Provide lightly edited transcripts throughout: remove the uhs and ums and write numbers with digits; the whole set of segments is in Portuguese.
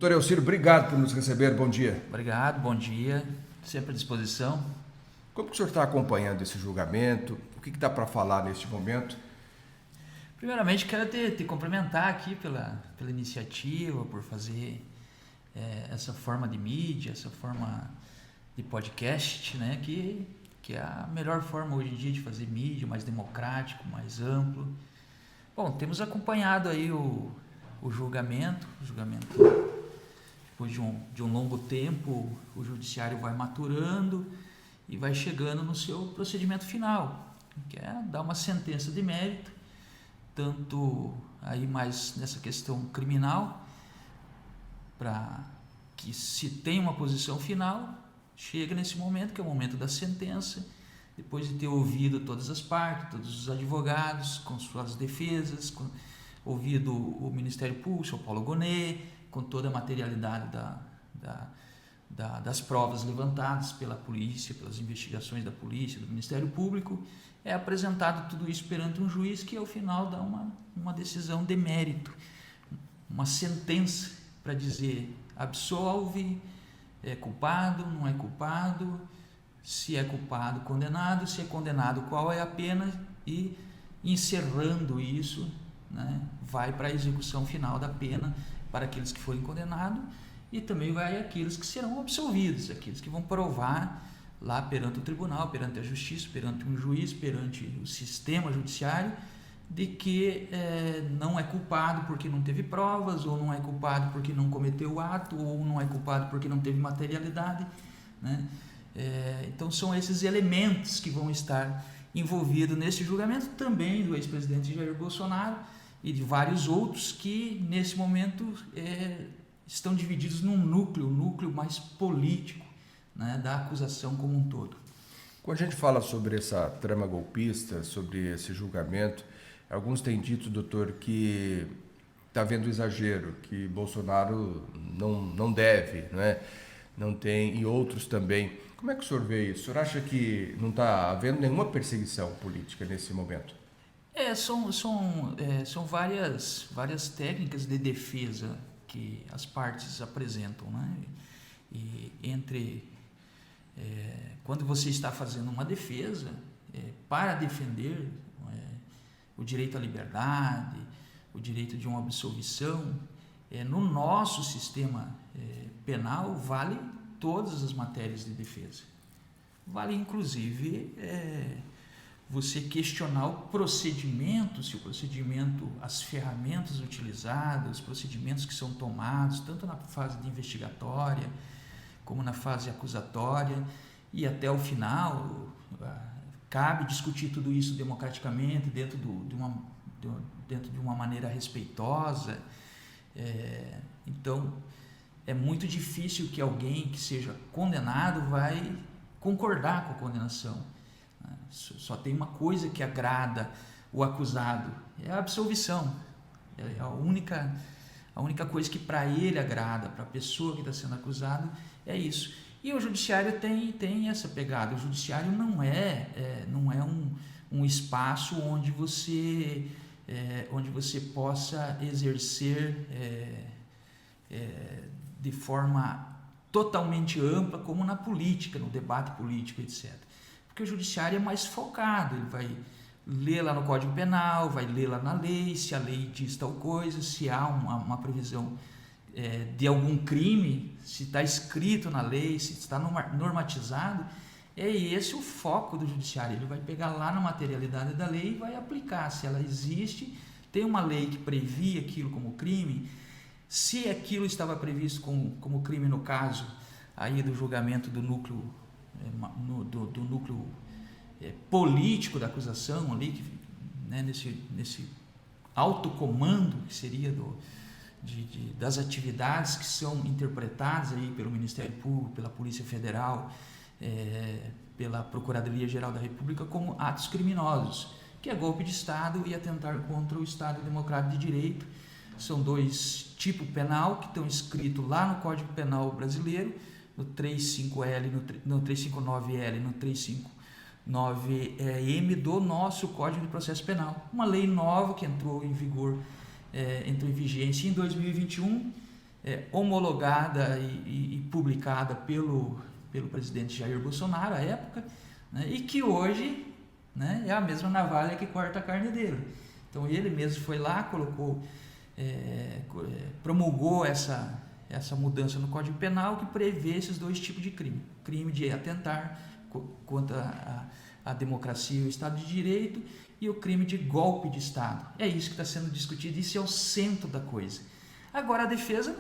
Doutor Elcírio, obrigado por nos receber. Bom dia. Obrigado, bom dia. Sempre à disposição. Como que o senhor está acompanhando esse julgamento? O que dá para falar neste momento? Primeiramente, quero te cumprimentar aqui pela iniciativa, por fazer essa forma de mídia, essa forma de podcast, né? Que é a melhor forma hoje em dia de fazer mídia, mais democrático, mais amplo. Bom, temos acompanhado aí o julgamento. Depois de um longo tempo, o judiciário vai maturando e vai chegando no seu procedimento final, que é dar uma sentença de mérito, tanto aí mais nessa questão criminal, para que se tenha uma posição final, chega nesse momento, que é o momento da sentença, depois de ter ouvido todas as partes, todos os advogados, com suas defesas, ouvido o Ministério Público, o São Paulo Gonet, com toda a materialidade das provas levantadas pela polícia, pelas investigações da polícia, do Ministério Público, é apresentado tudo isso perante um juiz que ao final dá uma decisão de mérito, uma sentença para dizer absolve, é culpado, não é culpado, se é culpado, condenado, se é condenado, qual é a pena, e encerrando isso, né, vai para a execução final da pena para aqueles que forem condenados, e também vai aqueles que serão absolvidos, aqueles que vão provar lá perante o tribunal, perante a justiça, perante um juiz, perante o sistema judiciário, de que não é culpado porque não teve provas, ou não é culpado porque não cometeu o ato, ou não é culpado porque não teve materialidade, né? Então são esses elementos que vão estar envolvidos nesse julgamento, também do ex-presidente Jair Bolsonaro e de vários outros que nesse momento estão divididos num núcleo mais político, né, da acusação como um todo. Quando a gente fala sobre essa trama golpista, sobre esse julgamento, alguns têm dito, doutor, que está havendo exagero, que Bolsonaro não deve, não tem, e outros também. Como é que o senhor vê isso? O senhor acha que não está havendo nenhuma perseguição política nesse momento? São várias técnicas de defesa que as partes apresentam, né? E quando você está fazendo uma defesa para defender o direito à liberdade, o direito de uma absolvição, no nosso sistema penal vale todas as matérias de defesa. Vale inclusive você questionar o procedimento, se o procedimento, as ferramentas utilizadas, os procedimentos que são tomados, tanto na fase de investigatória, como na fase acusatória, e até o final, cabe discutir tudo isso democraticamente, dentro de uma maneira respeitosa. Então, é muito difícil que alguém que seja condenado vai concordar com a condenação. Só tem uma coisa que agrada o acusado, é a absolvição. É a única coisa que para ele agrada, para a pessoa que está sendo acusado, é isso. E o judiciário tem essa pegada. O judiciário não é um espaço onde você possa exercer de forma totalmente ampla, como na política, no debate político, etc. Porque o judiciário é mais focado, ele vai ler lá no Código Penal, vai ler lá na lei, se a lei diz tal coisa, se há uma previsão de algum crime, se está escrito na lei, se está normatizado. É esse o foco do judiciário, ele vai pegar lá na materialidade da lei e vai aplicar, se ela existe, tem uma lei que previa aquilo como crime, se aquilo estava previsto como crime no caso aí do julgamento do núcleo político da acusação ali, né, nesse alto comando que seria das atividades que são interpretadas aí pelo Ministério Público, pela Polícia Federal, pela Procuradoria-Geral da República como atos criminosos, que é golpe de Estado e atentar contra o Estado Democrático de Direito. São dois tipos penal que estão escritos lá no Código Penal brasileiro, no 359L, no 359M do nosso Código de Processo Penal. Uma lei nova que entrou em vigor, entrou em vigência em 2021 homologada e publicada pelo presidente Jair Bolsonaro à época, né, e que hoje, né, é a mesma navalha que corta a carne dele. Então ele mesmo foi lá, colocou, promulgou essa mudança no Código Penal que prevê esses dois tipos de crime: crime de atentar contra a democracia e o Estado de Direito, e o crime de golpe de Estado. É isso que está sendo discutido, isso é o centro da coisa. Agora a defesa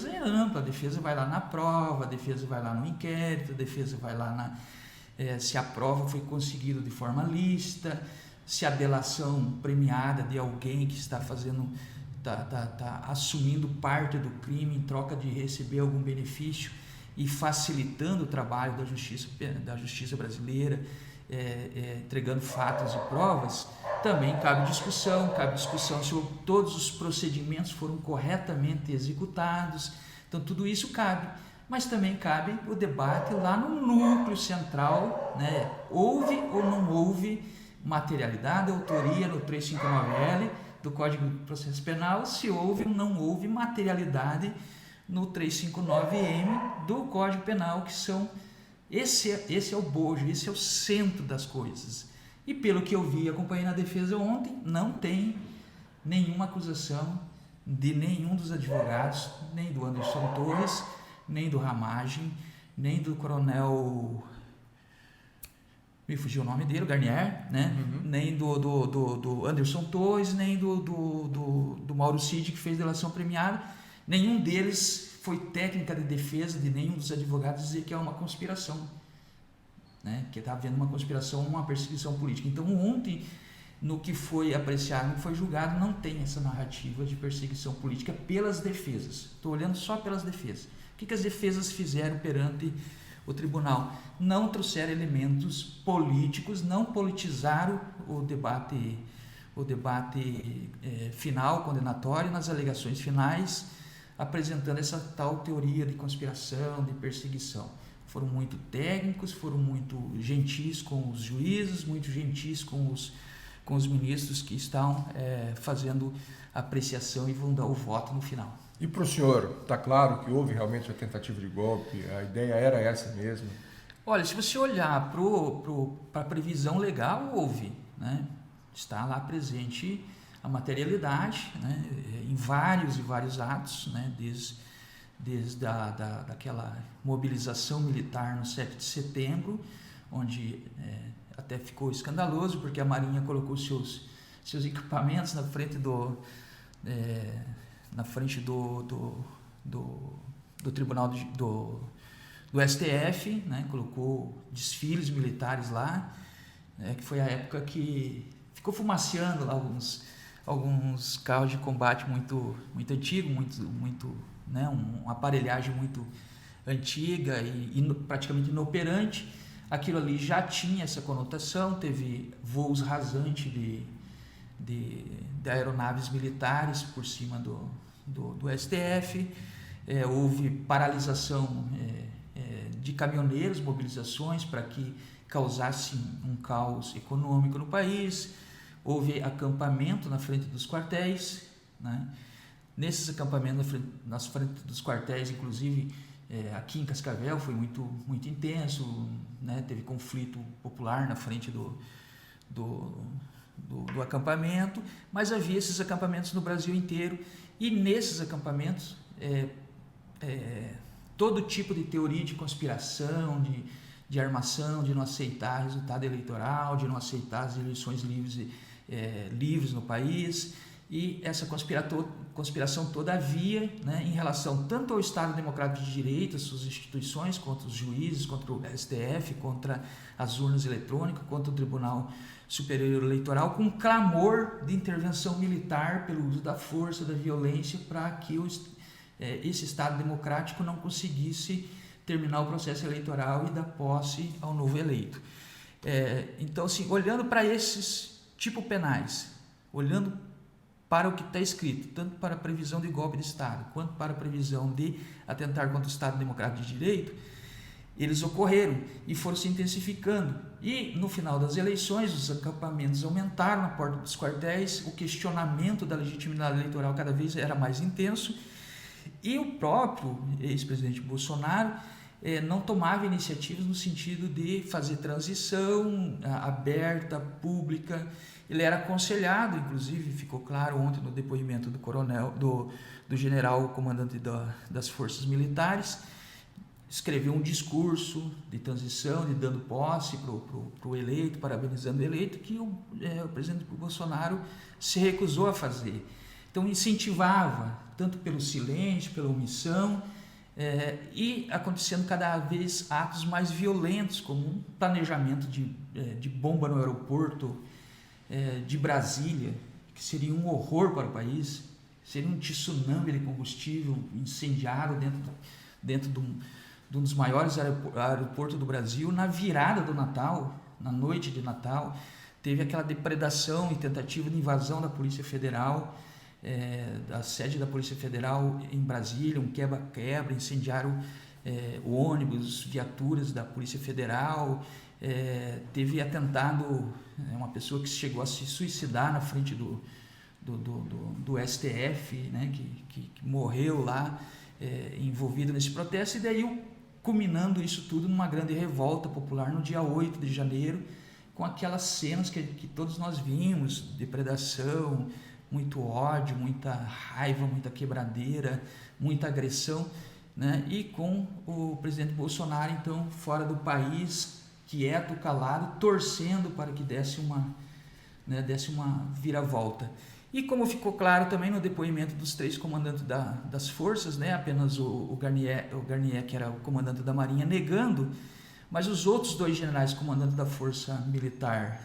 é ampla, a defesa vai lá na prova, a defesa vai lá no inquérito, a defesa vai lá se a prova foi conseguida de forma lícita, se a delação premiada de alguém que está fazendo, está assumindo parte do crime em troca de receber algum benefício e facilitando o trabalho da justiça brasileira, entregando fatos e provas. Também cabe discussão se todos os procedimentos foram corretamente executados. Então tudo isso cabe, mas também cabe o debate lá no núcleo central, né? Houve ou não houve materialidade, autoria no 359L do Código de Processo Penal, se houve ou não houve materialidade no 359M do Código Penal, que são esse é o bojo, esse é o centro das coisas. E pelo que eu vi e acompanhei na defesa ontem, não tem nenhuma acusação de nenhum dos advogados, nem do Anderson Torres, nem do Ramagem, nem do coronel, me fugiu o nome dele, Garnier, né? Nem do Anderson Torres, nem do Mauro Cid, que fez delação premiada. Nenhum deles foi técnica de defesa de nenhum dos advogados dizer que é uma conspiração, né? Que está havendo uma conspiração, uma perseguição política. Então ontem, no que foi apreciado, no que foi julgado, não tem essa narrativa de perseguição política pelas defesas. Estou olhando só pelas defesas. O que as defesas fizeram perante o tribunal? Não trouxeram elementos políticos, não politizaram o debate final, condenatório, nas alegações finais, apresentando essa tal teoria de conspiração, de perseguição. Foram muito técnicos, foram muito gentis com os juízes, muito gentis com os ministros que estão fazendo a apreciação e vão dar o voto no final. E para o senhor, está claro que houve realmente a tentativa de golpe? A ideia era essa mesmo? Olha, se você olhar para a previsão legal, houve, né? Está lá presente a materialidade, né? Em vários e vários atos, né? Desde daquela mobilização militar no 7 de setembro, onde até ficou escandaloso, porque a Marinha colocou seus equipamentos na frente do tribunal do STF, né? Colocou desfiles militares lá, que foi a época que ficou fumaceando lá alguns carros de combate muito antigos, muito, né? Uma aparelhagem muito antiga e praticamente inoperante. Aquilo ali já tinha essa conotação, teve voos rasantes de aeronaves militares por cima do STF, houve paralisação de caminhoneiros, mobilizações para que causasse um caos econômico no país, houve acampamento na frente dos quartéis, né? Nesses acampamentos nas frente dos quartéis, inclusive aqui em Cascavel foi muito intenso, né? Teve conflito popular na frente do acampamento, mas havia esses acampamentos no Brasil inteiro, e nesses acampamentos todo tipo de teoria de conspiração, de armação, de não aceitar resultado eleitoral, de não aceitar as eleições livres no país. E essa conspiração toda havia, né, em relação tanto ao Estado Democrático de Direito, as suas instituições, contra os juízes, contra o STF, contra as urnas eletrônicas, contra o Tribunal Superior Eleitoral, com clamor de intervenção militar pelo uso da força, da violência, para que esse Estado democrático não conseguisse terminar o processo eleitoral e dar posse ao novo eleito. Então, assim, olhando para esses tipos penais, olhando para o que está escrito, tanto para a previsão de golpe de Estado, quanto para a previsão de atentar contra o Estado Democrático de Direito, eles ocorreram e foram se intensificando. E no final das eleições, os acampamentos aumentaram na porta dos quartéis, o questionamento da legitimidade eleitoral cada vez era mais intenso, E o próprio ex-presidente Bolsonaro não tomava iniciativas no sentido de fazer transição aberta, pública. Ele era aconselhado, inclusive ficou claro ontem no depoimento do general comandante das forças militares, escreveu um discurso de transição, de dando posse para o eleito, parabenizando o eleito, que o presidente Bolsonaro se recusou a fazer. Então incentivava, tanto pelo silêncio, pela omissão, e acontecendo cada vez atos mais violentos, como um planejamento de bomba no aeroporto de Brasília, que seria um horror para o país, seria um tsunami de combustível incendiário dentro de um dos maiores aeroportos do Brasil. Na virada do Natal, na noite de Natal, teve aquela depredação e tentativa de invasão da Polícia Federal, da sede da Polícia Federal em Brasília, um quebra-quebra, incendiaram o ônibus, viaturas da Polícia Federal, teve atentado, uma pessoa que chegou a se suicidar na frente do STF, né, que morreu lá, envolvido nesse protesto, e daí culminando isso tudo numa grande revolta popular no dia 8 de janeiro, com aquelas cenas que todos nós vimos, depredação, muito ódio, muita raiva, muita quebradeira, muita agressão, né? E com o presidente Bolsonaro, então, fora do país, quieto, calado, torcendo para que desse uma viravolta. E como ficou claro também no depoimento dos 3 comandantes das forças, né? Apenas o Garnier, que era o comandante da Marinha, negando, mas os outros 2 generais comandantes da Força Militar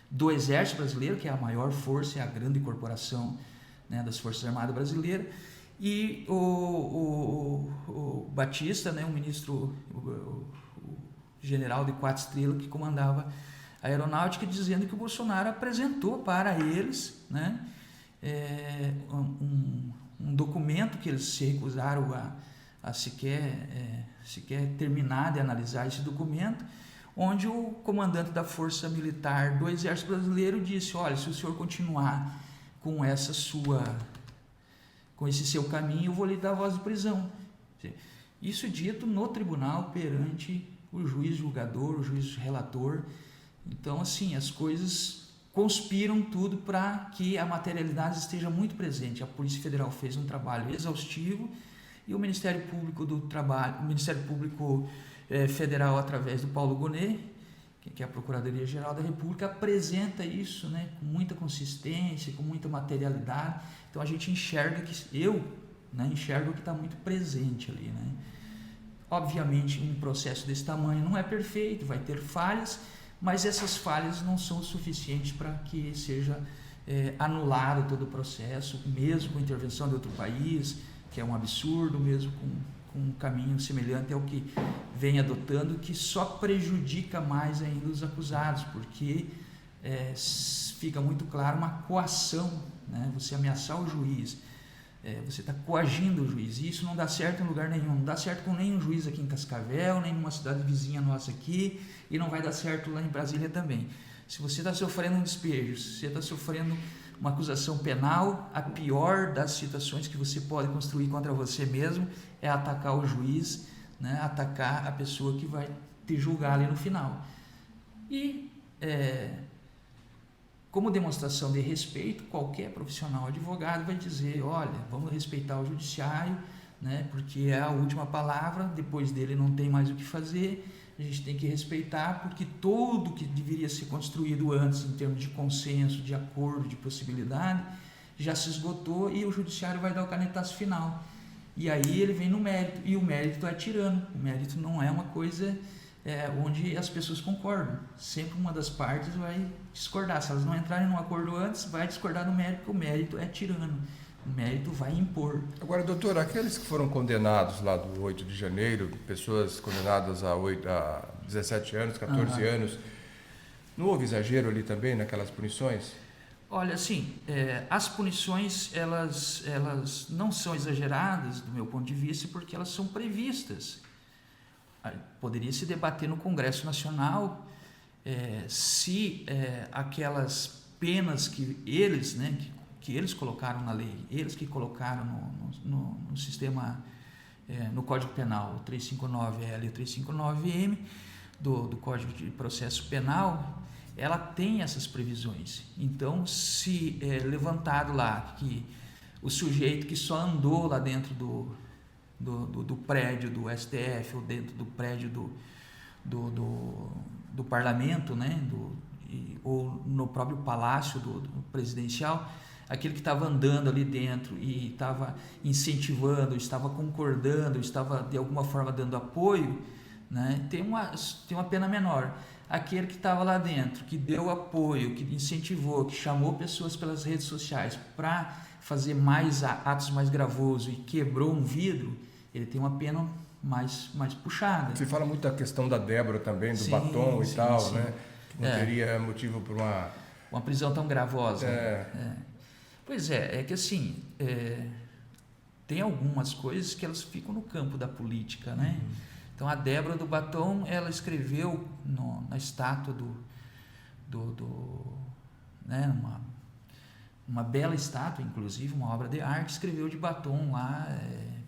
do Exército Brasileiro, que é a maior força, é a grande corporação, né, das Forças Armadas Brasileiras, e o Batista, né, o ministro, o general de 4 estrelas que comandava a aeronáutica, dizendo que o Bolsonaro apresentou para eles, né, um documento que eles se recusaram a sequer terminar de analisar esse documento, onde o comandante da Força Militar do Exército Brasileiro disse: olha, se o senhor continuar com esse seu caminho, eu vou lhe dar voz de prisão. Isso dito no tribunal perante o juiz julgador, o juiz relator. Então, assim, as coisas conspiram tudo para que a materialidade esteja muito presente. A Polícia Federal fez um trabalho exaustivo e o Ministério Público Federal, através do Paulo Gonet, que é a Procuradoria-Geral da República, apresenta isso, né, com muita consistência, com muita materialidade. Então a gente enxerga enxergo que está muito presente ali, né? Obviamente, um processo desse tamanho não é perfeito, vai ter falhas, mas essas falhas não são suficientes para que seja anulado todo o processo, mesmo com intervenção de outro país, que é um absurdo, mesmo com um caminho semelhante ao que vem adotando, que só prejudica mais ainda os acusados, porque fica muito claro uma coação, né? Você ameaçar o juiz, você está coagindo o juiz, e isso não dá certo em lugar nenhum, não dá certo com nenhum juiz aqui em Cascavel, nem numa cidade vizinha nossa aqui, e não vai dar certo lá em Brasília também. Se você está sofrendo um despejo, se você está sofrendo uma acusação penal, a pior das situações que você pode construir contra você mesmo é atacar o juiz, né? Atacar a pessoa que vai te julgar ali no final. E como demonstração de respeito, qualquer profissional advogado vai dizer: olha, vamos respeitar o judiciário, né? Porque é a última palavra, depois dele não tem mais o que fazer, a gente tem que respeitar, porque tudo que deveria ser construído antes em termos de consenso, de acordo, de possibilidade, já se esgotou e o judiciário vai dar o canetaço final. E aí ele vem no mérito, e o mérito é tirano. O mérito não é uma coisa onde as pessoas concordam. Sempre uma das partes vai discordar. Se elas não entrarem num acordo antes, vai discordar do mérito, porque o mérito é tirano. O mérito vai impor. Agora, doutor, aqueles que foram condenados lá do 8 de janeiro, pessoas condenadas a 17 anos, 14 anos, não houve exagero ali também naquelas punições? Olha, assim, as punições, elas não são exageradas, do meu ponto de vista, porque elas são previstas. Poderia se debater no Congresso Nacional se aquelas penas que eles, né, que eles colocaram na lei, eles que colocaram no sistema, no Código Penal, o 359L e o 359M do Código de Processo Penal, ela tem essas previsões. Então, se é levantado lá que o sujeito que só andou lá dentro do prédio do STF ou dentro do prédio do parlamento, né, ou no próprio palácio do presidencial, aquele que estava andando ali dentro e estava incentivando, estava concordando, estava de alguma forma dando apoio, né, tem uma pena menor. Aquele que estava lá dentro, que deu apoio, que incentivou, que chamou pessoas pelas redes sociais para fazer mais atos mais gravosos e quebrou um vidro, ele tem uma pena mais puxada. Você fala muito da questão da Débora também, do batom e tal, sim. né? Que não teria motivo para uma prisão tão gravosa. Pois é que assim, tem algumas coisas que elas ficam no campo da política, né? Então a Débora do batom, ela escreveu na estátua né, uma bela estátua, inclusive uma obra de arte, escreveu de batom lá,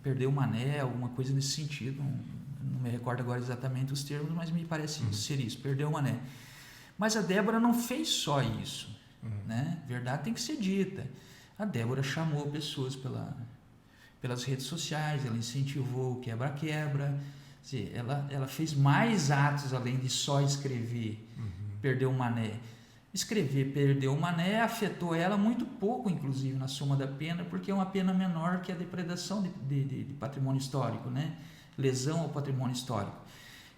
perdeu o mané, alguma coisa nesse sentido, não me recordo agora exatamente os termos, mas me parece ser isso, perdeu o mané. Mas a Débora não fez só isso, né? Verdade tem que ser dita. A Débora chamou pessoas pelas redes sociais, ela incentivou o quebra-quebra. Ela fez mais atos além de só escrever, perdeu o mané. Escrever, perdeu o mané, afetou ela muito pouco, inclusive, na soma da pena, porque é uma pena menor que a depredação de patrimônio histórico, né? Lesão ao patrimônio histórico.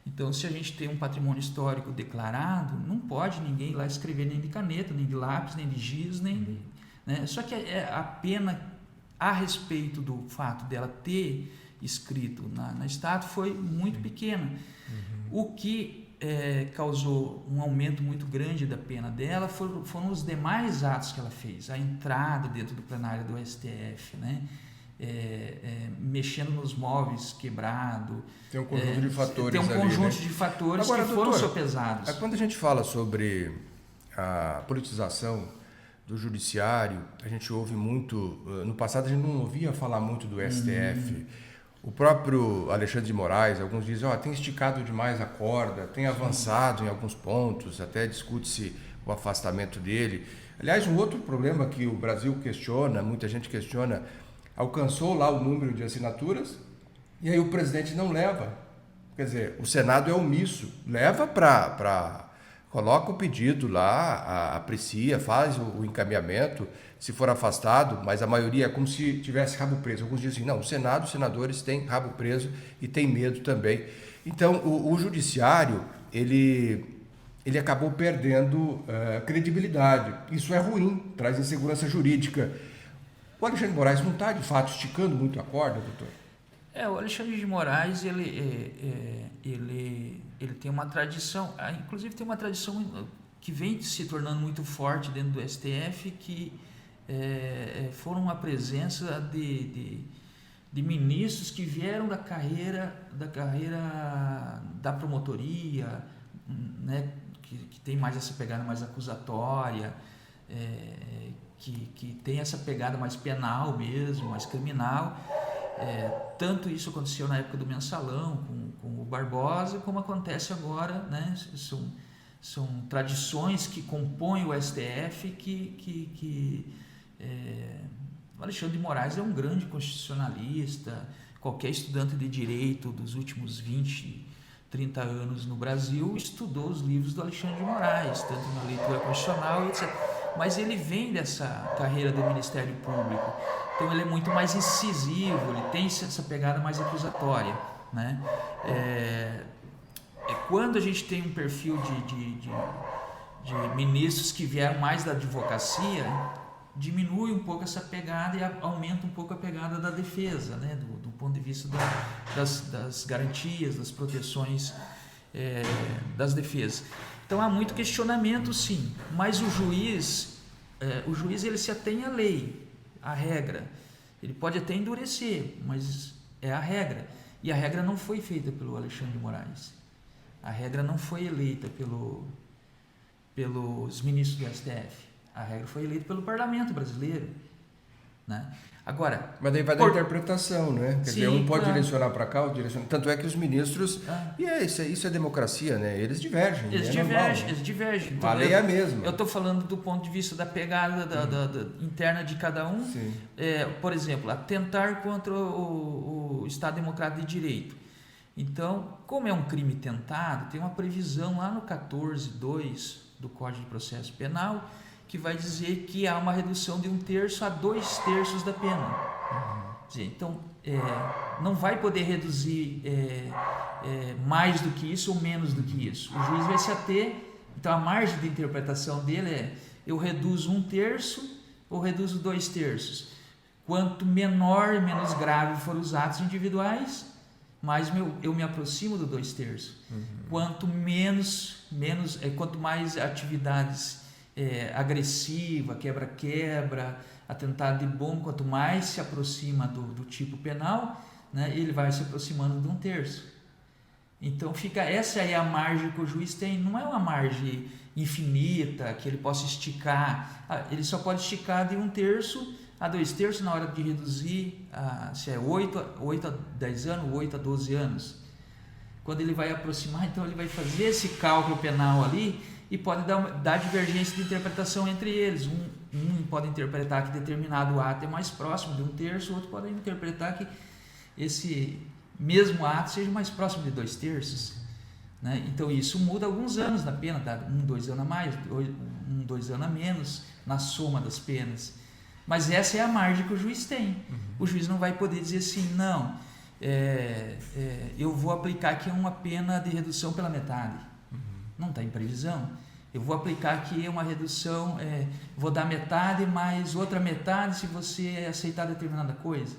Então, se a gente tem um patrimônio histórico declarado, não pode ninguém lá escrever nem de caneta, nem de lápis, nem de giz, né? Só que a pena a respeito do fato dela ter escrito na estátua foi muito pequena. O que causou um aumento muito grande da pena dela foram os demais atos que ela fez, a entrada dentro do plenário do STF, né? Mexendo nos móveis quebrado. Tem um conjunto de fatores. Tem um conjunto de fatores que foram sopesados. Quando a gente fala sobre a politização do judiciário, a gente ouve muito, no passado a gente não ouvia falar muito do STF. O próprio Alexandre de Moraes, alguns dizem, tem esticado demais a corda, tem avançado em alguns pontos, até discute-se o afastamento dele. Aliás, um outro problema que o Brasil questiona, muita gente questiona, alcançou lá o número de assinaturas e aí o presidente não leva. Quer dizer, o Senado é omisso, leva coloca o pedido lá, aprecia, faz o encaminhamento, se for afastado, mas a maioria é como se tivesse rabo preso. Alguns dizem, não, o Senado, os senadores têm rabo preso e têm medo também. Então, o judiciário, ele acabou perdendo credibilidade. Isso é ruim, traz insegurança jurídica. O Alexandre de Moraes não está, de fato, esticando muito a corda, doutor? O Alexandre de Moraes, ele tem uma tradição, inclusive tem uma tradição que vem se tornando muito forte dentro do STF, que foram a presença de ministros que vieram da carreira da promotoria, né, que tem mais essa pegada mais acusatória, que tem essa pegada mais penal mesmo, mais criminal. Tanto isso aconteceu na época do Mensalão com o Barbosa, como acontece agora, né? São tradições que compõem o STF o Alexandre de Moraes é um grande constitucionalista. Qualquer estudante de direito dos últimos 20, 30 anos no Brasil estudou os livros do Alexandre de Moraes, tanto na leitura constitucional, etc. Mas ele vem dessa carreira do Ministério Público, então ele é muito mais incisivo, ele tem essa pegada mais acusatória, né? Quando a gente tem um perfil de ministros que vieram mais da advocacia, diminui um pouco essa pegada e aumenta um pouco a pegada da defesa, né? Do ponto de vista das garantias, das proteções das defesas. Então há muito questionamento, sim, mas o juiz ele se atém à lei, à regra. Ele pode até endurecer, mas é a regra. E a regra não foi feita pelo Alexandre de Moraes. A regra não foi eleita pelos ministros do STF. A regra foi eleita pelo parlamento brasileiro. né? Agora, mas daí vai dar interpretação, né? Quer dizer, um pode direcionar para cá, tanto é que os ministros, isso é democracia, né? Eles divergem. Eles divergem. Então, a lei é a mesma. Eu estou falando do ponto de vista da pegada interna de cada um. Por exemplo, atentar contra o Estado Democrático de Direito. Então, como é um crime tentado, tem uma previsão lá no 14.2 do Código de Processo Penal que vai dizer que há uma redução de 1/3 a 2/3 da pena. Então, não vai poder reduzir mais do que isso ou menos do que isso. O juiz vai se ater, então a margem de interpretação dele é: eu reduzo 1/3 ou reduzo 2/3. Quanto menor e menos grave forem os atos individuais, mais eu me aproximo do 2/3. Quanto mais atividades agressiva, quebra-quebra, atentado de bomba, quanto mais se aproxima do tipo penal, né, ele vai se aproximando de 1/3. Então essa é a margem que o juiz tem, não é uma margem infinita que ele possa esticar, ele só pode esticar de 1/3 a 2/3 na hora de reduzir, se é 8 a 10 anos, 8 a 12 anos. Quando ele vai aproximar, então ele vai fazer esse cálculo penal ali e pode dar divergência de interpretação entre eles. Um pode interpretar que determinado ato é mais próximo de 1/3, o outro pode interpretar que esse mesmo ato seja mais próximo de 2/3. Né? Então isso muda alguns anos na pena, dá 2 anos a mais, 2 anos a menos na soma das penas. Mas essa é a margem que o juiz tem. O juiz não vai poder dizer assim, não, eu vou aplicar aqui uma pena de redução pela metade. Não está em previsão. Eu vou aplicar aqui uma redução, vou dar metade mais outra metade se você aceitar determinada coisa.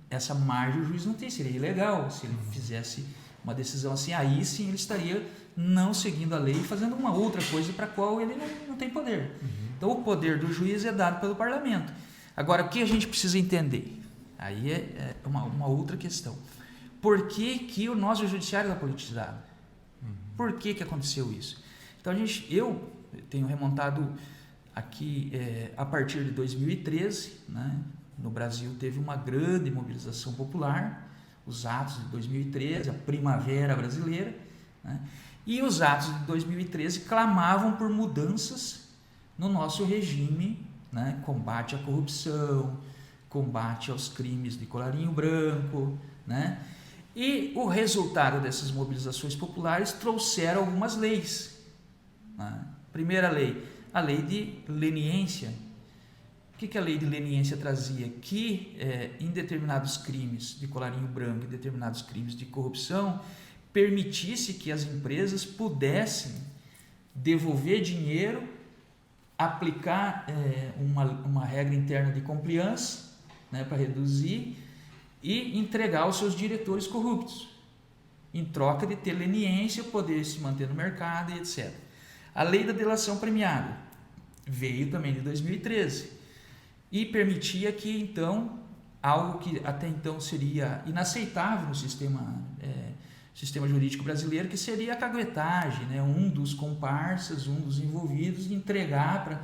Essa margem o juiz não tem, seria ilegal se ele fizesse uma decisão assim. Aí sim ele estaria não seguindo a lei e fazendo uma outra coisa para a qual ele não tem poder. Então o poder do juiz é dado pelo parlamento. Agora, o que a gente precisa entender? Aí é uma outra questão. Por que o nosso judiciário está politizado? Por que aconteceu isso? Então eu tenho remontado aqui a partir de 2013, né? No Brasil teve uma grande mobilização popular, os atos de 2013, a primavera brasileira, né? E os atos de 2013 clamavam por mudanças no nosso regime, né? Combate à corrupção, combate aos crimes de colarinho branco, né? E o resultado dessas mobilizações populares trouxeram algumas leis. Primeira lei, a lei de leniência. O que a lei de leniência trazia? Que em determinados crimes de colarinho branco, em determinados crimes de corrupção, permitisse que as empresas pudessem devolver dinheiro, aplicar uma regra interna de compliance, né, para reduzir, e entregar os seus diretores corruptos, em troca de ter leniência, poder se manter no mercado e etc. A lei da delação premiada veio também de 2013 e permitia que, então, algo que até então seria inaceitável no sistema jurídico brasileiro, que seria a caguetagem, né? Um dos comparsas, um dos envolvidos, entregar para,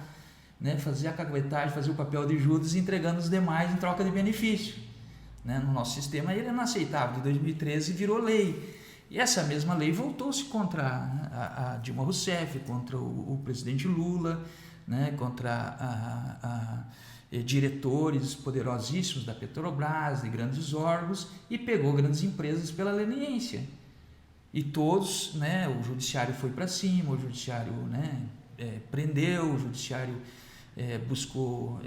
né, fazer a caguetagem, fazer o papel de Judas, entregando os demais em troca de benefício. Né? No nosso sistema ele é inaceitável, de 2013 virou lei. E essa mesma lei voltou-se contra a Dilma Rousseff, contra o presidente Lula, né? Contra diretores poderosíssimos da Petrobras, de grandes órgãos, e pegou grandes empresas pela leniência. E todos, né, o judiciário foi para cima, o judiciário, né, prendeu, o judiciário buscou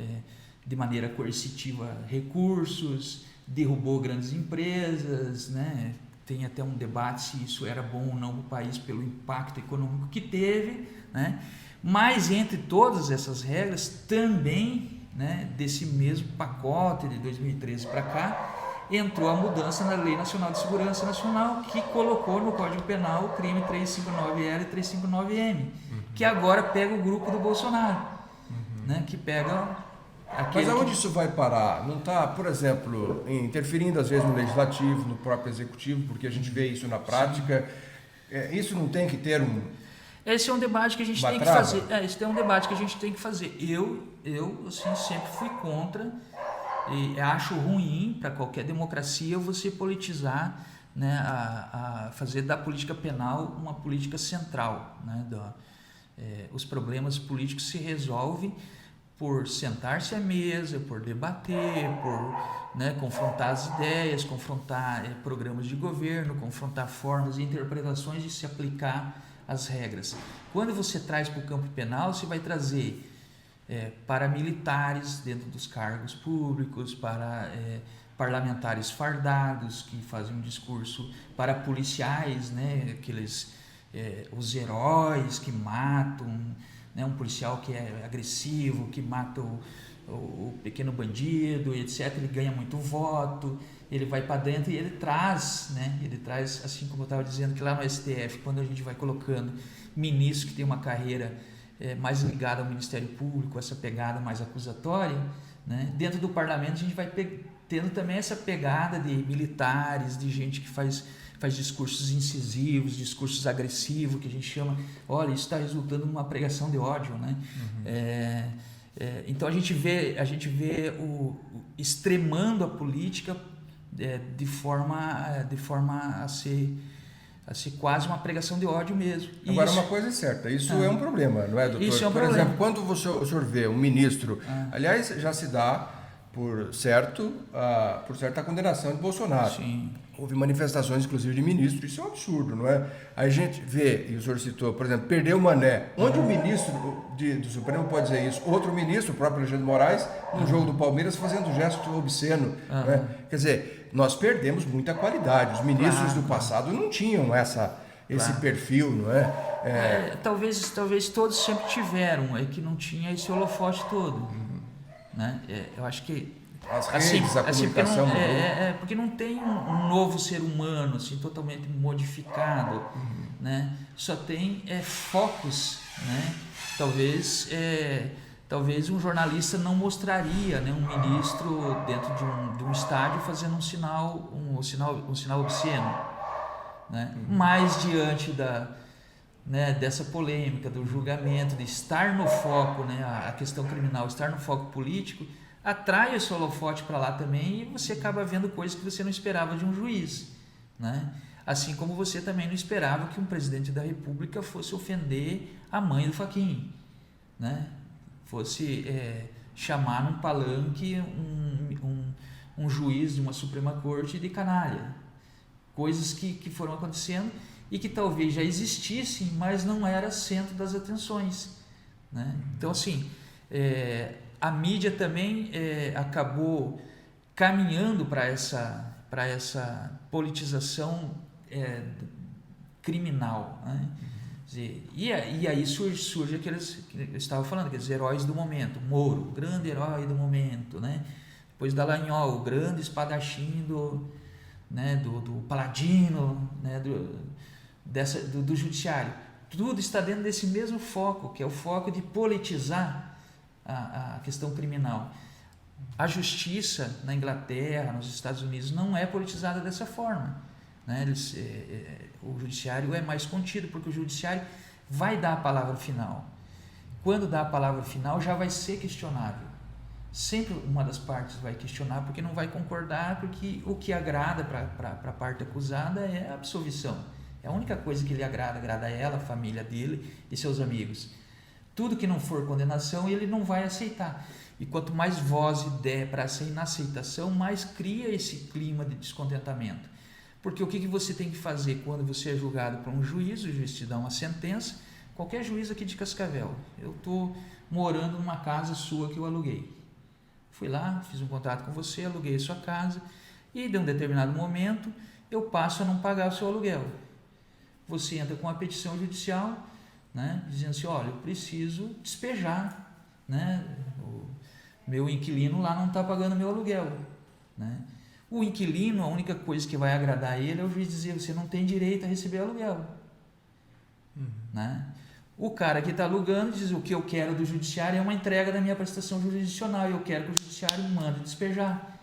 de maneira coercitiva recursos, derrubou grandes empresas, né? Tem até um debate se isso era bom ou não para o país pelo impacto econômico que teve, né? Mas entre todas essas regras também, né, desse mesmo pacote de 2013 para cá, entrou a mudança na Lei Nacional de Segurança Nacional, que colocou no Código Penal o crime 359L e 359M, que agora pega o grupo do Bolsonaro, né, que pega... Mas aonde isso vai parar? Não está, por exemplo, interferindo às vezes no legislativo, no próprio executivo, porque a gente vê isso na prática. Isso não tem que ter um... Esse é um debate que a gente tem que fazer. Esse é um debate que a gente tem que fazer. Eu assim, sempre fui contra E acho ruim para qualquer democracia você politizar, né, fazer da política penal uma política central, né, os problemas políticos se resolvem por sentar-se à mesa, por debater, por, né, confrontar as ideias, confrontar programas de governo, confrontar formas e interpretações de se aplicar as regras. Quando você traz para o campo penal, você vai trazer paramilitares dentro dos cargos públicos, para parlamentares fardados que fazem um discurso, para policiais, né, aqueles, os heróis que matam, né, um policial que é agressivo, que mata o pequeno bandido, etc. Ele ganha muito voto, ele vai para dentro e ele traz, assim como eu estava dizendo, que lá no STF, quando a gente vai colocando ministros que tem uma carreira mais ligada ao Ministério Público, essa pegada mais acusatória, né, dentro do parlamento a gente vai tendo também essa pegada de militares, de gente que faz discursos incisivos, discursos agressivos, que a gente chama, olha, isso está resultando numa pregação de ódio, né? Então a gente vê extremando a política de forma a ser quase uma pregação de ódio mesmo. Agora, uma coisa é certa, isso é um problema, não é, doutor? Isso é um Por problema. exemplo, quando o senhor vê um ministro, aliás, já se dá por certo a condenação de Bolsonaro. Sim. Houve manifestações, inclusive, de ministro, isso é um absurdo, não é? Aí a gente vê, e o senhor citou, por exemplo, perdeu o Mané. Onde o ministro do Supremo pode dizer isso? Outro ministro, o próprio Alexandre de Moraes, no jogo do Palmeiras, fazendo gesto obsceno. Né? Quer dizer, nós perdemos muita qualidade. Os ministros do passado não tinham esse perfil, não é? Talvez todos sempre tiveram, que não tinha esse holofote todo. Né? Eu acho que as redes, a comunicação porque não tem um novo ser humano assim, totalmente modificado, né? Só tem focos, né? Talvez um jornalista não mostraria, né, um ministro dentro de um estádio fazendo um sinal obsceno, né? Mas diante dessa polêmica, do julgamento, de estar no foco, né, a questão criminal, estar no foco político, atrai esse holofote para lá também e você acaba vendo coisas que você não esperava de um juiz, né? Assim como você também não esperava que um presidente da República fosse ofender a mãe do Fachin, né? Fosse chamar num palanque um juiz de uma Suprema Corte de canalha. Coisas que foram acontecendo e que talvez já existissem, mas não era centro das atenções, né? Então, assim, a mídia também acabou caminhando para essa politização criminal, né? E aí surge aqueles que eu estava falando, aqueles heróis do momento. Moro, grande herói do momento, né? Depois Dallagnol, o grande espadachim do paladino, né? do judiciário. Tudo está dentro desse mesmo foco, que é o foco de politizar a questão criminal. A justiça na Inglaterra, nos Estados Unidos, não é politizada dessa forma, né? O judiciário é mais contido, porque o judiciário vai dar a palavra final. Quando dá a palavra final, já vai ser questionável. Sempre uma das partes vai questionar, porque não vai concordar, porque o que agrada para a parte acusada é a absolvição. É a única coisa que lhe agrada a ela, a família dele e seus amigos. Tudo que não for condenação, ele não vai aceitar. E quanto mais voz der para essa inaceitação, mais cria esse clima de descontentamento. Porque o que você tem que fazer quando você é julgado por um juiz, o juiz te dá uma sentença, qualquer juiz aqui de Cascavel, eu estou morando numa casa sua que eu aluguei. Fui lá, fiz um contrato com você, aluguei a sua casa, e de um determinado momento eu passo a não pagar o seu aluguel. Você entra com uma petição judicial, né, dizendo assim, olha, eu preciso despejar, né, o meu inquilino lá não está pagando meu aluguel, né? O inquilino, a única coisa que vai agradar a ele é o juiz dizer, você não tem direito a receber aluguel, né? O cara que está alugando diz, o que eu quero do judiciário é uma entrega da minha prestação jurisdicional, e eu quero que o judiciário mande despejar,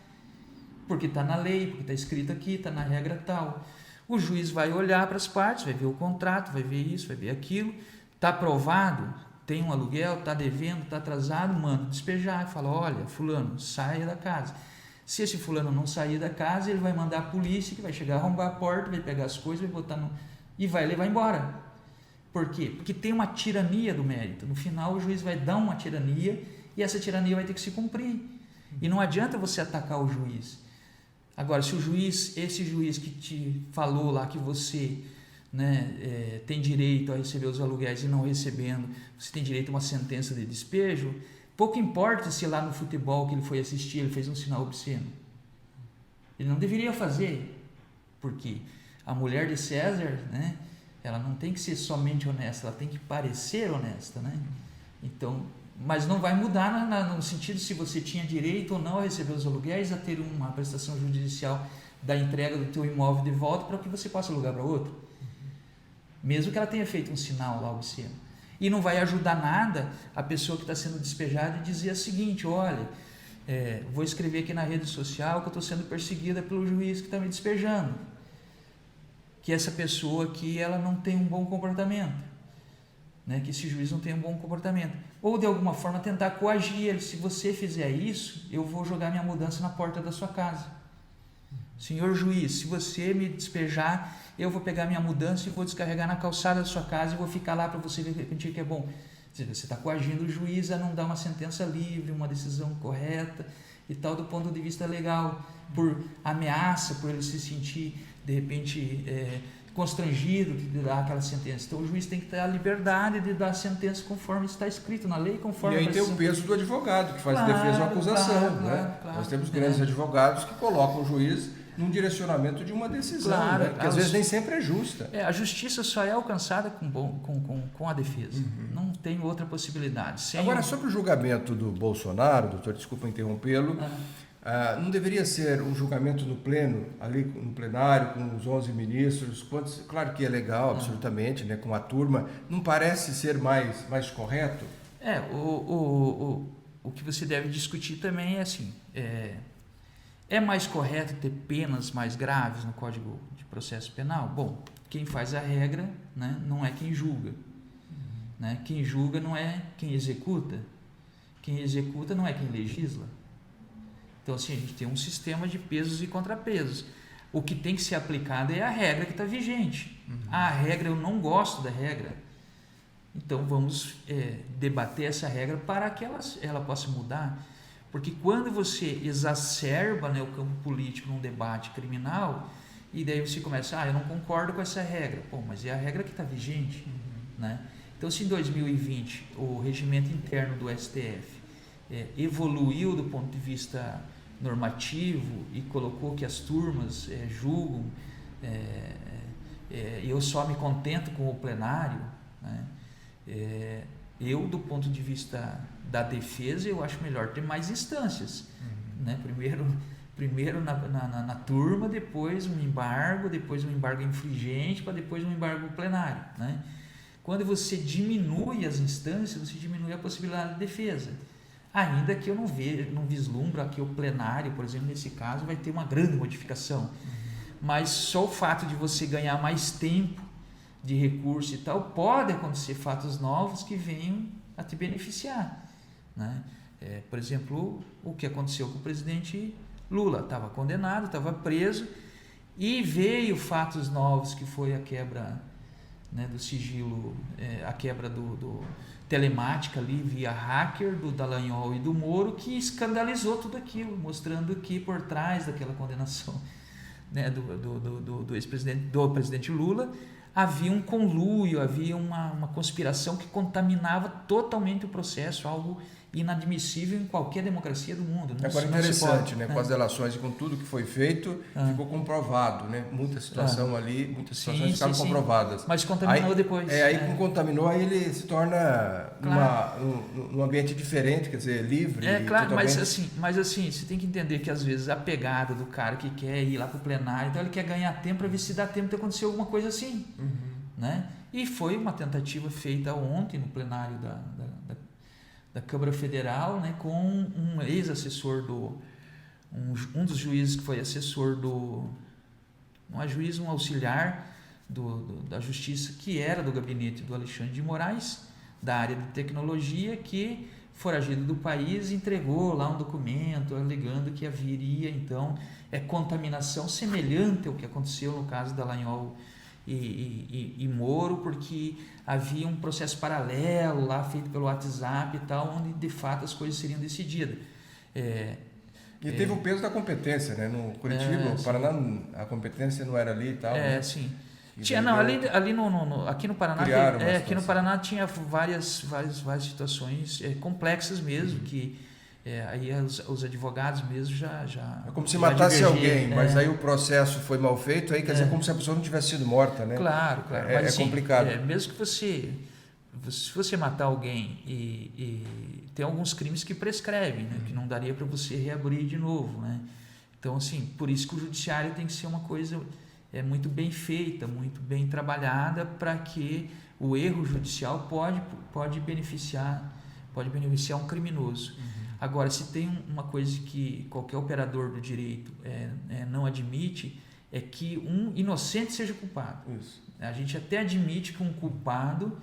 porque está na lei, porque está escrito aqui, está na regra tal. O juiz vai olhar para as partes, vai ver o contrato, vai ver isso, vai ver aquilo, está aprovado, tem um aluguel, está devendo, está atrasado, manda despejar e fala, olha, fulano, saia da casa. Se esse fulano não sair da casa, ele vai mandar a polícia, que vai chegar, arrombar a porta, vai pegar as coisas, vai botar e vai levar embora. Por quê? Porque tem uma tirania do mérito. No final, o juiz vai dar uma tirania e essa tirania vai ter que se cumprir. E não adianta você atacar o juiz. Agora, se esse juiz que te falou lá que você, né, tem direito a receber os aluguéis e não recebendo, você tem direito a uma sentença de despejo, pouco importa se lá no futebol que ele foi assistir ele fez um sinal obsceno. Ele não deveria fazer, porque a mulher de César, né, ela não tem que ser somente honesta, ela tem que parecer honesta, né? Então, mas não vai mudar no sentido se você tinha direito ou não a receber os aluguéis, a ter uma prestação judicial da entrega do teu imóvel de volta para que você possa alugar para outro. Mesmo que ela tenha feito um sinal lá obsceno. E não vai ajudar nada a pessoa que está sendo despejada e dizer o seguinte: olha, vou escrever aqui na rede social que eu estou sendo perseguida pelo juiz que está me despejando. Que essa pessoa aqui ela não tem um bom comportamento. Né? Que esse juiz não tem um bom comportamento. Ou de alguma forma tentar coagir ele. Se você fizer isso, eu vou jogar minha mudança na porta da sua casa. Senhor juiz, se você me despejar, eu vou pegar minha mudança e vou descarregar na calçada da sua casa e vou ficar lá para você repetir que é bom. Você está coagindo o juiz a não dar uma sentença livre, uma decisão correta e tal, do ponto de vista legal, por ameaça, por ele se sentir, de repente, constrangido de dar aquela sentença. Então o juiz tem que ter a liberdade de dar a sentença conforme está escrito na lei, conforme... E aí tem o peso do advogado, que faz defesa ou acusação. Claro, Nós temos grandes advogados que colocam o juiz num direcionamento de uma decisão, né? Que às vezes nem sempre é justa. A justiça só é alcançada com a defesa. Não tem outra possibilidade. Agora, sobre o julgamento do Bolsonaro, doutor, desculpa interrompê-lo, não deveria ser um julgamento no pleno, ali no plenário, com os 11 ministros? Claro que é legal, absolutamente, né, com a turma. Não parece ser mais correto? O que você deve discutir também é assim... É mais correto ter penas mais graves no Código de Processo Penal? Bom, quem faz a regra, né, não é quem julga. Né? Quem julga não é quem executa. Quem executa não é quem legisla. Então, assim, a gente tem um sistema de pesos e contrapesos. O que tem que ser aplicado é a regra que está vigente. A regra, eu não gosto da regra. Então, vamos debater essa regra para que ela possa mudar. Porque quando você exacerba, né, o campo político num debate criminal, e daí você começa, eu não concordo com essa regra. Pô, mas é a regra que está vigente. Né? Então, se em 2020 o regimento interno do STF evoluiu do ponto de vista normativo e colocou que as turmas julgam, eu só me contento com o plenário, né? Eu, do ponto de vista da defesa, eu acho melhor ter mais instâncias. Né? Primeiro na turma, depois um embargo infringente, para depois um embargo plenário. Né? Quando você diminui as instâncias, você diminui a possibilidade de defesa. Ainda que eu não vislumbro aqui o plenário, por exemplo, nesse caso, vai ter uma grande modificação. Mas só o fato de você ganhar mais tempo de recurso e tal, pode acontecer fatos novos que venham a te beneficiar. Né? Por exemplo, o que aconteceu com o presidente Lula. Estava condenado, estava preso, e veio fatos novos, que foi a quebra, né, do sigilo, a quebra do telemática ali via hacker, do Dallagnol e do Moro, que escandalizou tudo aquilo, mostrando que por trás daquela condenação, né, do ex-presidente, do presidente Lula, havia um conluio, havia uma conspiração que contaminava totalmente o processo, algo inadmissível em qualquer democracia do mundo. Agora, interessante, né? Com as delações e com tudo que foi feito, ficou comprovado, né? Muita situação ali, muitas situações ficaram comprovadas. Mas contaminou depois. Contaminou, aí ele se torna num ambiente diferente, quer dizer, livre. Claro, totalmente... mas assim, você tem que entender que às vezes a pegada do cara que quer ir lá para o plenário, então ele quer ganhar tempo para ver se dá tempo de acontecer alguma coisa assim. Né? E foi uma tentativa feita ontem no plenário da Câmara Federal, né, com um ex-assessor um dos juízes que foi assessor não é juiz, um auxiliar da Justiça, que era do gabinete do Alexandre de Moraes, da área de tecnologia, que foragido do país, entregou lá um documento alegando que haveria então contaminação semelhante ao que aconteceu no caso da Dallagnol e Moro, porque havia um processo paralelo lá feito pelo WhatsApp e tal, onde de fato as coisas seriam decididas. E teve o peso da competência, né? No Curitiba, o Paraná, a competência não era ali e tal. Né? Sim. Tinha, não, ali aqui no Paraná, aqui no Paraná tinha várias situações complexas mesmo, que aí os advogados mesmo já é como se matasse alguém, mas aí o processo foi mal feito, aí quer dizer, como se a pessoa não tivesse sido morta, né? Claro. Mas, assim, complicado. Mesmo que se você matar alguém e tem alguns crimes que prescrevem, né? Que não daria para você reabrir de novo, né? Então, assim, por isso que o judiciário tem que ser uma coisa muito bem feita, muito bem trabalhada, para que o erro judicial pode beneficiar um criminoso. Agora, se tem uma coisa que qualquer operador do direito não admite, é que um inocente seja culpado. Isso. A gente até admite que um culpado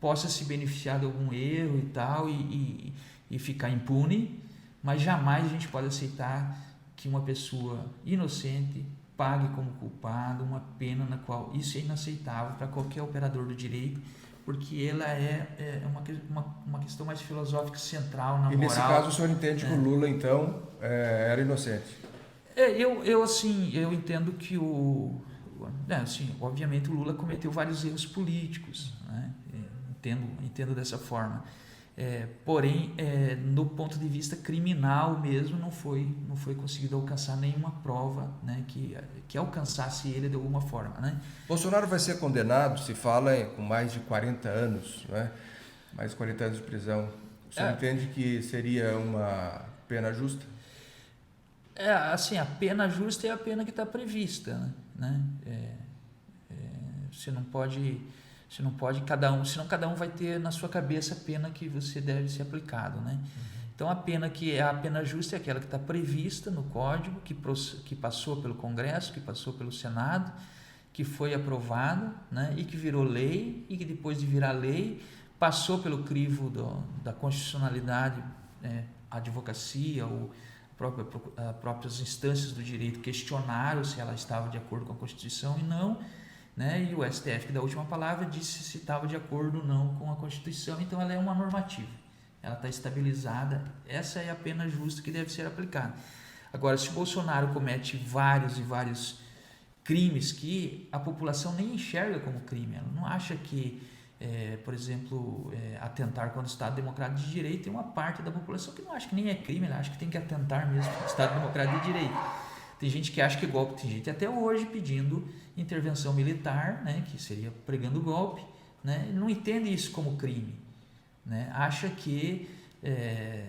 possa se beneficiar de algum erro e tal e ficar impune, mas jamais a gente pode aceitar que uma pessoa inocente pague como culpado uma pena na qual isso é inaceitável para qualquer operador do direito, porque ela é uma questão mais filosófica central na moral. E nesse caso o senhor entende que o Lula então era inocente? Eu entendo que obviamente o Lula cometeu vários erros políticos, né? Entendo dessa forma. Porém, no ponto de vista criminal mesmo, não foi conseguido alcançar nenhuma prova, né, que alcançasse ele de alguma forma, né? Bolsonaro vai ser condenado, se fala, com mais de 40 anos, né? Mais de 40 anos de prisão. O senhor entende que seria uma pena justa? Assim, a pena justa é a pena que está prevista, né? Você não pode senão cada um vai ter na sua cabeça a pena que você deve ser aplicado, né? Então a pena que é a pena justa é aquela que está prevista no Código, que passou pelo Congresso, que passou pelo Senado, que foi aprovado, né? E que virou lei, e que depois de virar lei passou pelo crivo da constitucionalidade, a advocacia ou as próprias instâncias do direito questionaram se ela estava de acordo com a Constituição e não, né? E o STF, que dá a última palavra, disse se estava de acordo ou não com a Constituição. Então ela é uma normativa, ela está estabilizada, essa é a pena justa que deve ser aplicada. Agora, se o Bolsonaro comete vários crimes que a população nem enxerga como crime, ela não acha que, por exemplo, atentar contra o Estado Democrático de Direito, tem uma parte da população que não acha que nem é crime, ela acha que tem que atentar mesmo contra o Estado Democrático de Direito. Tem gente que acha que golpe, tem gente até hoje pedindo intervenção militar, né, que seria pregando golpe, né, não entende isso como crime, né, acha que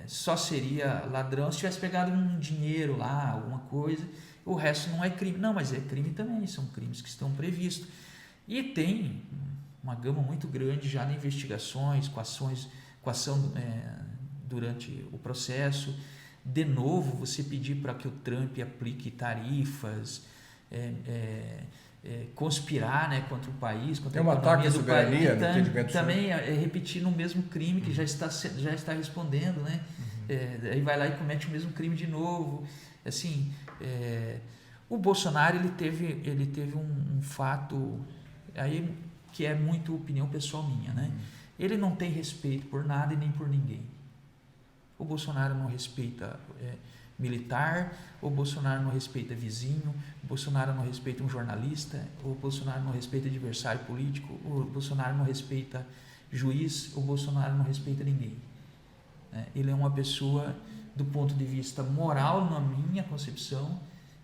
só seria ladrão se tivesse pegado um dinheiro lá, alguma coisa, o resto não é crime. Não, mas é crime também, são crimes que estão previstos. E tem uma gama muito grande já de investigações, coação durante o processo. De novo, você pedir para que o Trump aplique tarifas, conspirar, né, contra o país, contra a economia do país, também repetir no mesmo crime que já está respondendo, né? Aí vai lá e comete o mesmo crime de novo. Assim, o Bolsonaro ele teve um fato aí que é muito opinião pessoal minha, né? Ele não tem respeito por nada e nem por ninguém. O Bolsonaro não respeita militar, o Bolsonaro não respeita vizinho, o Bolsonaro não respeita um jornalista, o Bolsonaro não respeita adversário político, o Bolsonaro não respeita juiz, o Bolsonaro não respeita ninguém. Ele é uma pessoa, do ponto de vista moral, na minha concepção,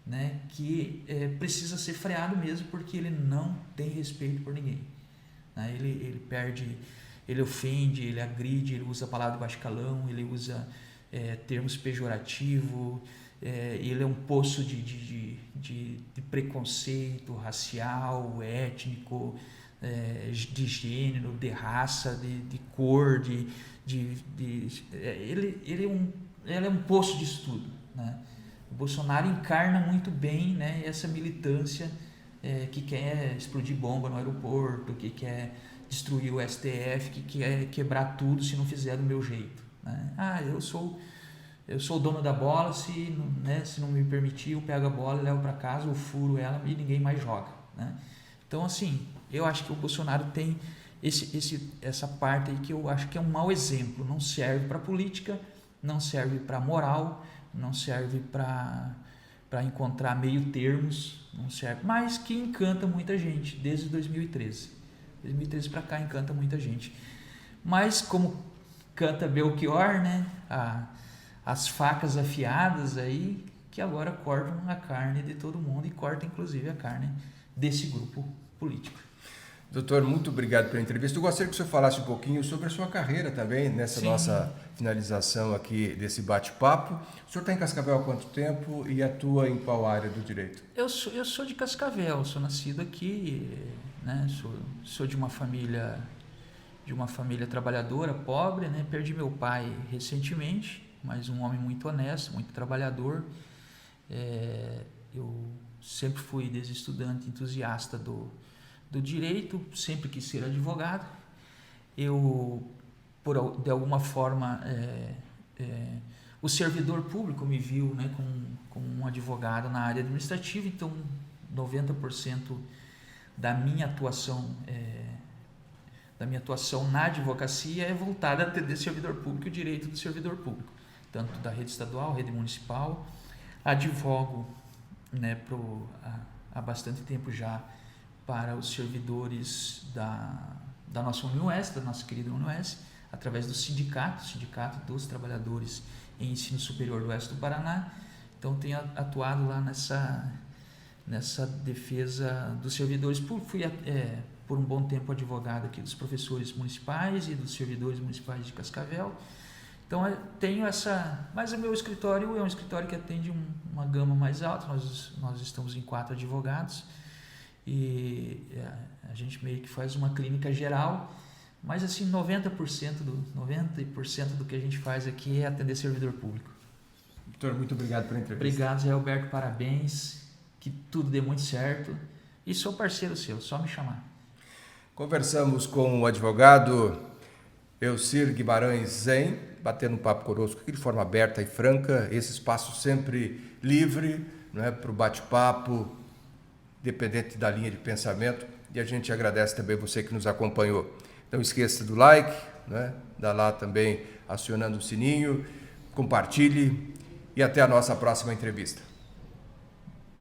né, que precisa ser freado mesmo, porque ele não tem respeito por ninguém. Ele perde... Ele ofende, ele agride, ele usa a palavra de baixo calão, ele usa termos pejorativos, ele é um poço de preconceito racial, étnico, de gênero, de raça, de cor, ele é um poço de estudo, né? O Bolsonaro encarna muito bem, né, essa militância que quer explodir bomba no aeroporto, que quer destruir o STF, que quer quebrar tudo se não fizer do meu jeito, né? Eu sou o dono da bola, se não me permitir, eu pego a bola e levo para casa, eu furo ela e ninguém mais joga, né? Então, assim, eu acho que o Bolsonaro tem essa parte aí que eu acho que é um mau exemplo. Não serve para política, não serve para moral, não serve para encontrar meio termos, não serve, mas que encanta muita gente desde 2013. 2013 para cá encanta muita gente. Mas como canta Belchior, né? As facas afiadas aí que agora cortam a carne de todo mundo e cortam inclusive a carne desse grupo político. Doutor, muito obrigado pela entrevista. Eu gostaria que o senhor falasse um pouquinho sobre a sua carreira também, nessa Sim. nossa finalização aqui desse bate-papo. O senhor está em Cascavel há quanto tempo e atua em qual área do direito? Eu sou de Cascavel, sou nascido aqui, né? Sou de uma família trabalhadora, pobre, né? Perdi meu pai recentemente, mas um homem muito honesto, muito trabalhador. Eu sempre fui, desde estudante, entusiasta do direito, sempre quis ser advogado. Eu, de alguma forma, o servidor público me viu, né, como um advogado na área administrativa, então 90% da minha atuação na advocacia é voltada a atender servidor público e o direito do servidor público, tanto da rede estadual, rede municipal. Advogo, né, há bastante tempo já para os servidores da nossa UniOeste, da nossa querida UniOeste, através do Sindicato dos Trabalhadores em Ensino Superior do Oeste do Paraná. Então, tenho atuado lá nessa defesa dos servidores públicos. Fui, por um bom tempo, advogado aqui dos professores municipais e dos servidores municipais de Cascavel. Então, tenho mas o meu escritório é um escritório que atende uma gama mais alta. Nós estamos em 4 advogados e a gente meio que faz uma clínica geral, mas assim 90% do que a gente faz aqui é atender servidor público. Doutor, muito obrigado pela entrevista. Obrigado, Zé Alberto, parabéns, que tudo dê muito certo e sou parceiro seu, só me chamar. Conversamos com o advogado Elcir Guimarães Zen, batendo um papo conosco aqui de forma aberta e franca, esse espaço sempre livre, né, para o bate-papo, dependente da linha de pensamento, e a gente agradece também você que nos acompanhou. Não esqueça do like, né? Dá lá também acionando o sininho, compartilhe e até a nossa próxima entrevista.